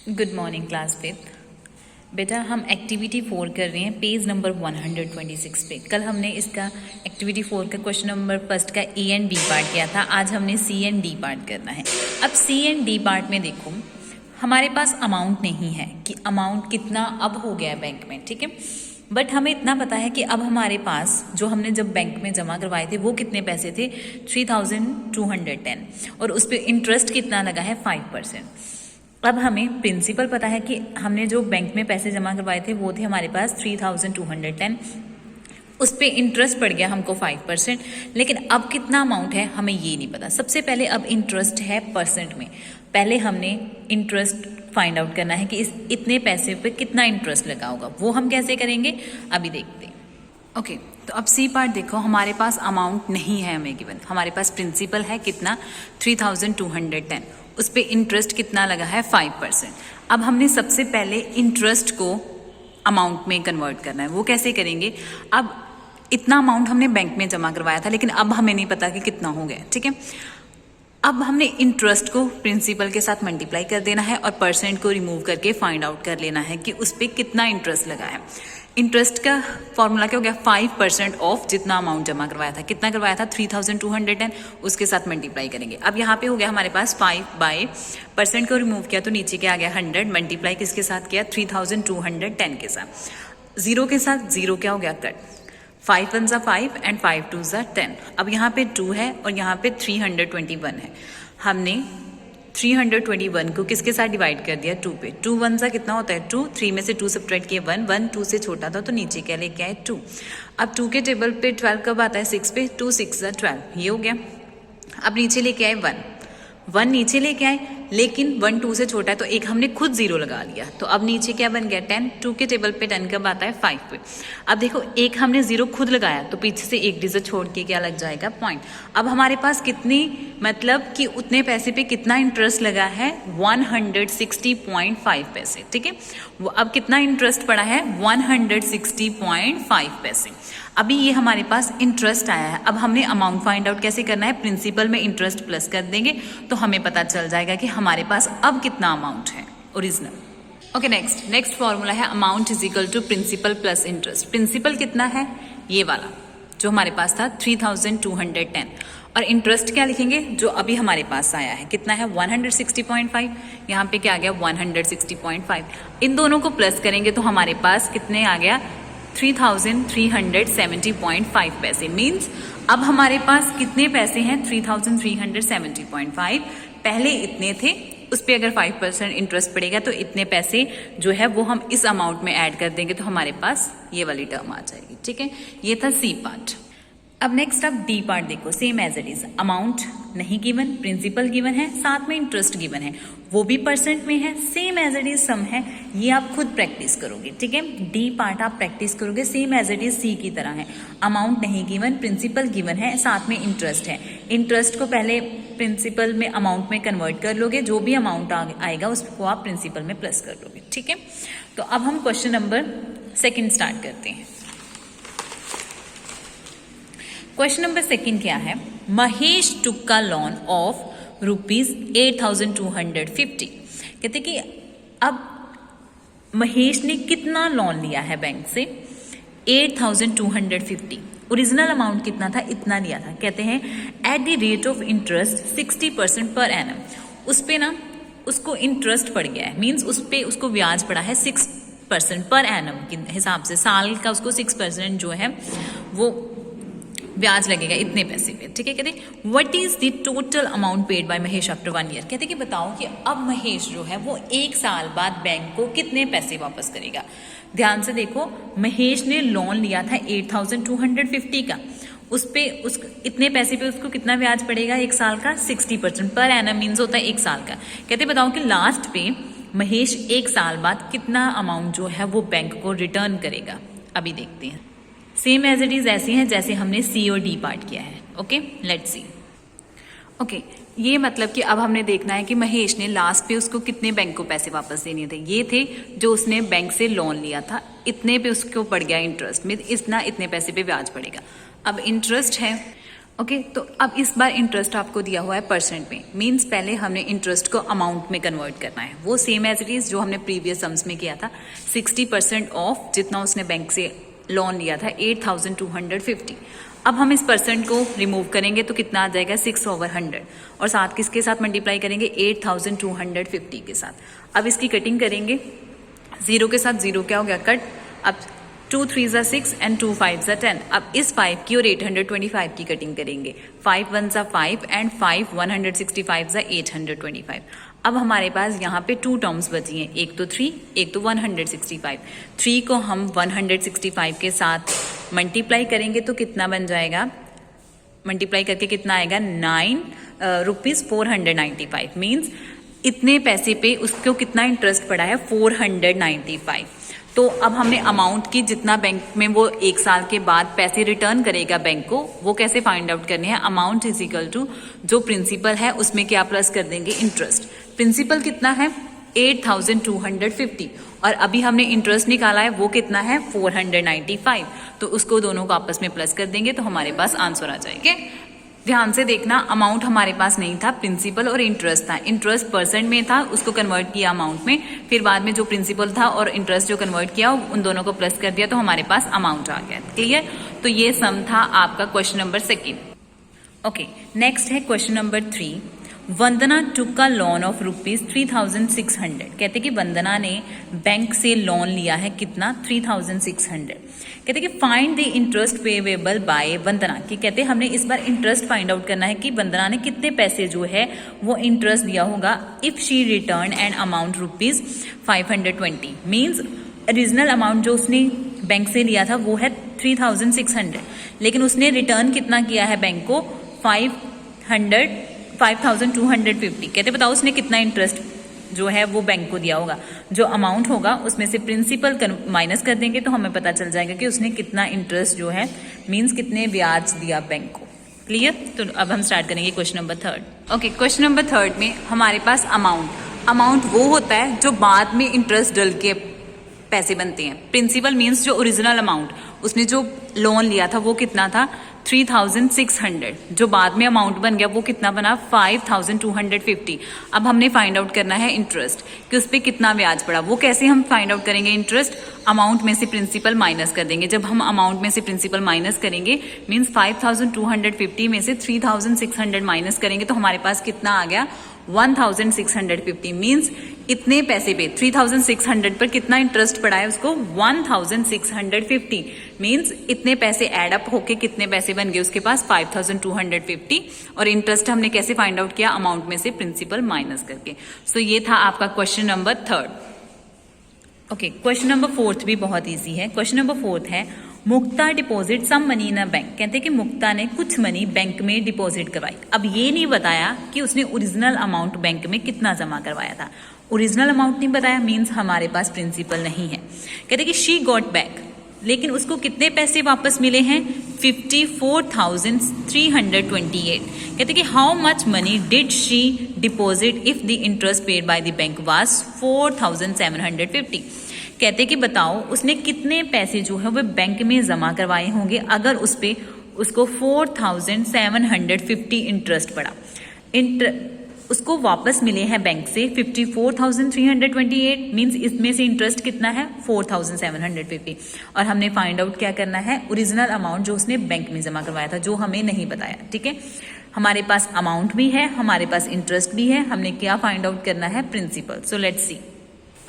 Good morning class 5। बेटा हम activity 4 कर रहे हैं पेज नंबर 126 पे। कल हमने इसका एक्टिविटी 4 का क्वेश्चन नंबर फर्स्ट का ए एंड डी पार्ट किया था। आज हमने सी एंड डी पार्ट करना है। अब सी एंड डी पार्ट में देखो हमारे पास अमाउंट नहीं है कि अमाउंट कितना अब हो गया है बैंक में, ठीक है। बट हमें इतना पता है कि अब हमारे पास जो हमने जब बैंक में जमा करवाए थे वो कितने पैसे थे 3210 और उस पर इंटरेस्ट कितना लगा है 5%। अब हमें प्रिंसिपल पता है कि हमने जो बैंक में पैसे जमा करवाए थे वो थे हमारे पास 3210, उस पर इंटरेस्ट पड़ गया हमको 5%। लेकिन अब कितना अमाउंट है हमें ये नहीं पता। सबसे पहले अब इंटरेस्ट है परसेंट में, पहले हमने इंटरेस्ट फाइंड आउट करना है कि इस इतने पैसे पे कितना इंटरेस्ट लगा होगा। वो हम कैसे करेंगे अभी देखते हैं। ओके, तो अब सी पार्ट देखो, हमारे पास अमाउंट नहीं है हमें गिवन, हमारे पास प्रिंसिपल है कितना 3210, उस पर इंटरेस्ट कितना लगा है 5%। अब हमने सबसे पहले इंटरेस्ट को अमाउंट में कन्वर्ट करना है। वो कैसे करेंगे? अब इतना अमाउंट हमने बैंक में जमा करवाया था लेकिन अब हमें नहीं पता कि कितना हो गया, ठीक है। अब हमने इंटरेस्ट को प्रिंसिपल के साथ मल्टीप्लाई कर देना है और परसेंट को रिमूव करके फाइंड आउट कर लेना है कि उस पर कितना इंटरेस्ट लगा है। इंटरेस्ट का फॉर्मूला क्या हो गया 5% ऑफ जितना अमाउंट जमा करवाया था। कितना करवाया था 3210, उसके साथ मल्टीप्लाई करेंगे। अब यहाँ पे हो गया हमारे पास 5 बाय परसेंट को रिमूव किया तो नीचे क्या आ गया 100, मल्टीप्लाई किसके साथ किया 3210 के साथ। जीरो के साथ जीरो क्या हो गया कट, 5 1 5 एंड 5 2 10। अब यहाँ पे 2 है और यहाँ पे 321 है। हमने 321 को किसके साथ डिवाइड कर दिया 2 पे। 2 1 सा कितना होता है 2, 3 में से 2 सब्ट्रैक्ट किए 1, 1 2 से छोटा था तो नीचे क्या लेके आए 2। अब 2 के टेबल पे 12 कब आता है 6 पे, 2 6 12, ये हो गया। अब नीचे लेके आए 1 नीचे लेके आए लेकिन 1 2 से छोटा है तो एक हमने खुद जीरो लगा लिया तो अब नीचे क्या बन गया 10। 2 के टेबल पे 10 कब आता है 5 पे। अब देखो एक हमने जीरो खुद लगाया तो पीछे से एक डिजिट छोड़ के क्या लग जाएगा पॉइंट। अब हमारे पास कितनी मतलब कि उतने पैसे पे कितना इंटरेस्ट लगा है 160.5 पैसे, ठीक है। वो अब कितना इंटरेस्ट पड़ा है 160.5 पैसे। अभी ये हमारे पास इंटरेस्ट आया है। अब हमने अमाउंट फाइंड आउट कैसे करना है, प्रिंसिपल में इंटरेस्ट प्लस कर देंगे तो हमें पता चल जाएगा कि हमारे पास अब कितना अमाउंट है ओरिजिनल। ओके, नेक्स्ट फॉर्मूला है amount is equal to principal plus interest. Principal कितना है ये वाला जो हमारे पास था 3210 और इंटरेस्ट क्या लिखेंगे जो अभी हमारे पास आया है कितना है 160.5, यहाँ पे क्या आ गया 160.5। इन दोनों को प्लस करेंगे तो हमारे पास कितने आ गया 3370.5 पैसे। मीन्स अब हमारे पास कितने पैसे हैं 3370.5। पहले इतने थे, उस पर अगर 5% इंटरेस्ट पड़ेगा तो इतने पैसे जो है वो हम इस अमाउंट में ऐड कर देंगे तो हमारे पास ये वाली टर्म आ जाएगी, ठीक है। ये था सी पार्ट। अब नेक्स्ट आप डी पार्ट देखो, same as it is. Amount नहीं गिवन, प्रिंसिपल गिवन है, साथ में इंटरेस्ट गिवन है, वो भी परसेंट में है, same as it is sum है। ये आप खुद प्रैक्टिस करोगे, ठीक है। डी पार्ट आप प्रैक्टिस करोगे same as it is C की तरह है। अमाउंट नहीं गिवन, प्रिंसिपल गिवन है, साथ में इंटरेस्ट है। इंटरेस्ट को पहले प्रिंसिपल में अमाउंट में कन्वर्ट कर लोगे, जो भी अमाउंट आएगा उसको आप प्रिंसिपल में प्लस कर लोगे, ठीक है। तो अब हम क्वेश्चन नंबर 2 स्टार्ट करते हैं। क्वेश्चन नंबर 2 क्या है, महेश टुक का लोन ऑफ ₹8,250। कहते कि अब महेश ने कितना लोन लिया है बैंक से 8,250। ओरिजिनल अमाउंट कितना था इतना लिया था। कहते हैं at the rate of interest 60% per annum. उस पे ना उसको इंटरेस्ट पड़ गया है, मीन्स उस पे उसको ब्याज पड़ा है 6% पर एनम के हिसाब से, साल का उसको 6% जो है वो ब्याज लगेगा इतने पैसे पे, ठीक है। कहते what is the total amount paid by Mahesh after 1 year. कहते कि बताओ कि अब महेश जो है वो 1 साल बाद बैंक को कितने पैसे वापस करेगा। ध्यान से देखो, महेश ने लोन लिया था 8,250 का, उस पे उस इतने पैसे पे उसको कितना ब्याज पड़ेगा 1 साल का 60% पर एनम, मीन्स होता है 1 साल का। कहते बताओ कि लास्ट पे महेश 1 साल बाद कितना अमाउंट जो है वो बैंक को रिटर्न करेगा। अभी देखते हैं। सेम एज इट इज ऐसे हैं जैसे हमने सी और डी पार्ट किया है। Okay, let's see. ओके, ये मतलब कि अब हमने देखना है कि महेश ने लास्ट पे उसको कितने बैंक को पैसे वापस देने थे। ये थे जो उसने बैंक से लोन लिया था, इतने पे उसको पड़ गया इंटरेस्ट में, इतना इतने पैसे पे ब्याज पड़ेगा। अब इंटरेस्ट है ओके तो अब इस बार इंटरेस्ट आपको दिया हुआ है परसेंट में, मींस पहले हमने इंटरेस्ट को अमाउंट में कन्वर्ट करना है, वो सेम एज इट इज जो हमने प्रीवियस सम्स में किया था। 60% ऑफ जितना उसने बैंक से लोन लिया था 8,250। अब हम इस परसेंट को रिमूव करेंगे तो कितना आ जाएगा 6/100 और साथ किसके साथ मल्टीप्लाई करेंगे 8,250 के साथ। अब इसकी कटिंग करेंगे, जीरो के साथ जीरो क्या हो गया कट। अब 2 3 ज़ा 6 एंड 2 5 ज़ा 10। अब इस 5 की और 825 की कटिंग करेंगे। 5 1 ज़ा 5 एंड 5 165 ज़ा 825। अब हमारे पास यहाँ पे 2 टर्म्स बची हैं, एक तो 3 एक तो 165। 3 को हम 165 के साथ मल्टीप्लाई करेंगे तो कितना बन जाएगा, मल्टीप्लाई करके कितना आएगा 9 रुपीज़ 495। मीन्स इतने पैसे पे उसको कितना इंटरेस्ट पड़ा है 495। तो अब हमने अमाउंट की जितना बैंक में वो 1 साल के बाद पैसे रिटर्न करेगा बैंक को, वो कैसे फाइंड आउट करने हैं। अमाउंट इज इक्वल टू जो प्रिंसिपल है उसमें क्या प्लस कर देंगे इंटरेस्ट। प्रिंसिपल कितना है 8,250 और अभी हमने इंटरेस्ट निकाला है वो कितना है 495। तो उसको दोनों को आपस में प्लस कर देंगे तो हमारे पास आंसर आ जाएगा। ध्यान से देखना, अमाउंट हमारे पास नहीं था, प्रिंसिपल और इंटरेस्ट था। इंटरेस्ट परसेंट में था, उसको कन्वर्ट किया अमाउंट में, फिर बाद में जो प्रिंसिपल था और इंटरेस्ट जो कन्वर्ट किया उन दोनों को प्लस कर दिया तो हमारे पास अमाउंट आ गया। क्लियर। तो ये सम था आपका क्वेश्चन नंबर 2। ओके, नेक्स्ट है question number 3। Vandana took a loan of ₹3,600। कहते कि वंदना ने बैंक से लोन लिया है कितना 3,600। कहते कि फाइंड द इंटरेस्ट पेवेबल बाय वंदना, कि कहते हमने इस बार इंटरेस्ट फाइंड आउट करना है कि वंदना ने कितने पैसे जो है वो इंटरेस्ट दिया होगा if she return an amount ₹520। Means original amount जो उसने बैंक से लिया था वो है 3,600, लेकिन उसने रिटर्न कितना किया है बैंक को 5,250। कहते बताओ उसने कितना इंटरेस्ट जो है वो बैंक को दिया होगा। जो अमाउंट होगा उसमें से प्रिंसिपल माइनस कर देंगे तो हमें पता चल जाएगा कि उसने कितना इंटरेस्ट जो है मींस कितने ब्याज दिया बैंक को। क्लियर। तो अब हम स्टार्ट करेंगे question number 3। Okay, question number 3 में हमारे पास अमाउंट वो होता है जो बाद में इंटरेस्ट डल के पैसे बनते हैं। प्रिंसिपल मींस जो ओरिजिनल अमाउंट उसने जो लोन लिया था वो कितना था 3,600, जो बाद में अमाउंट बन गया वो कितना बना 5,250। अब हमने फाइंड आउट करना है इंटरेस्ट कि उस पर कितना ब्याज पड़ा। वो कैसे हम फाइंड आउट करेंगे इंटरेस्ट, अमाउंट में से प्रिंसिपल माइनस कर देंगे। जब हम अमाउंट में से प्रिंसिपल माइनस करेंगे मीन्स 5,250 में से 3,600 माइनस करेंगे तो हमारे पास कितना आ गया 1,650। मीन्स इतने पैसे पे 3,600 पर कितना इंटरेस्ट पड़ा है उसको 1,650। मीन्स इतने पैसे एड अप होके कितने पैसे बन गए उसके पास 5,250। और इंटरेस्ट हमने कैसे फाइंड आउट किया अमाउंट में से प्रिंसिपल माइनस करके। सो ये था आपका question number 3। Okay, question number 4 भी बहुत इजी है। क्वेश्चन नंबर 4 है Mukta deposit some money in a bank. कहते हैं कि मुक्ता ने कुछ मनी बैंक में डिपॉजिट करवाई। अब ये नहीं बताया कि उसने ओरिजिनल अमाउंट बैंक में कितना जमा करवाया था। ओरिजिनल अमाउंट नहीं बताया मीन्स हमारे पास प्रिंसिपल नहीं है। कहते कि शी गॉट बैक, लेकिन उसको कितने पैसे वापस मिले हैं 54,328। कहते कि how much money did she deposit if the interest paid by the bank was 4,750। कहते कि बताओ उसने कितने पैसे जो है वो बैंक में जमा करवाए होंगे अगर उस पे उसको 4,750 इंटरेस्ट पड़ा। उसको वापस मिले हैं बैंक से 54,328। मीन्स इसमें से इंटरेस्ट कितना है 4,750। और हमने फाइंड आउट क्या करना है ओरिजिनल अमाउंट जो उसने बैंक में जमा करवाया था, जो हमें नहीं बताया। ठीक है, हमारे पास अमाउंट भी है, हमारे पास इंटरेस्ट भी है, हमने क्या फाइंड आउट करना है principal. So let's see.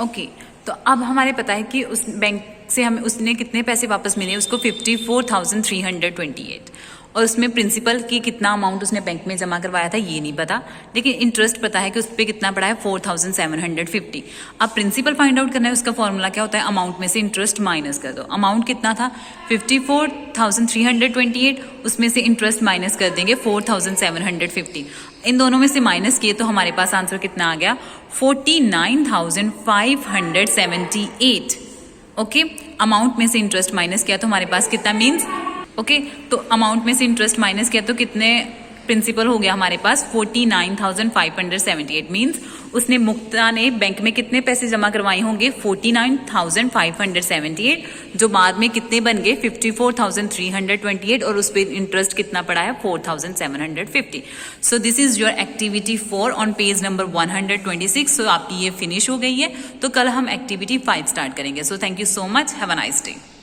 Okay, तो अब हमारे पता है कि उस बैंक से हमें उसने कितने पैसे वापस मिले उसको 54,328। और उसमें प्रिंसिपल की कितना अमाउंट उसने बैंक में जमा करवाया था ये नहीं पता, लेकिन इंटरेस्ट पता है कि उस पर कितना पड़ा है 4,750। अब प्रिंसिपल फाइंड आउट करना है, उसका फॉर्मूला क्या होता है अमाउंट में से इंटरेस्ट माइनस कर दो। अमाउंट कितना था 54,328, उसमें से इंटरेस्ट माइनस कर देंगे 4,750। इन दोनों में से माइनस किए तो हमारे पास आंसर कितना आ गया 49,578। ओके, अमाउंट में से इंटरेस्ट माइनस किया तो हमारे पास कितना मीन्स ओके तो अमाउंट में से इंटरेस्ट माइनस किया तो कितने प्रिंसिपल हो गया हमारे पास 49,578 मीन्स उसने मुक्ता ने बैंक में कितने पैसे जमा करवाए होंगे 49,578, जो बाद में कितने बन गए 54,328 और उस पर इंटरेस्ट कितना पड़ा है 4,750. So this is your activity 4 on page number 126. सो आपकी ये फिनिश हो गई है, तो कल हम एक्टिविटी 5 स्टार्ट करेंगे. So thank you so much, have a nice day.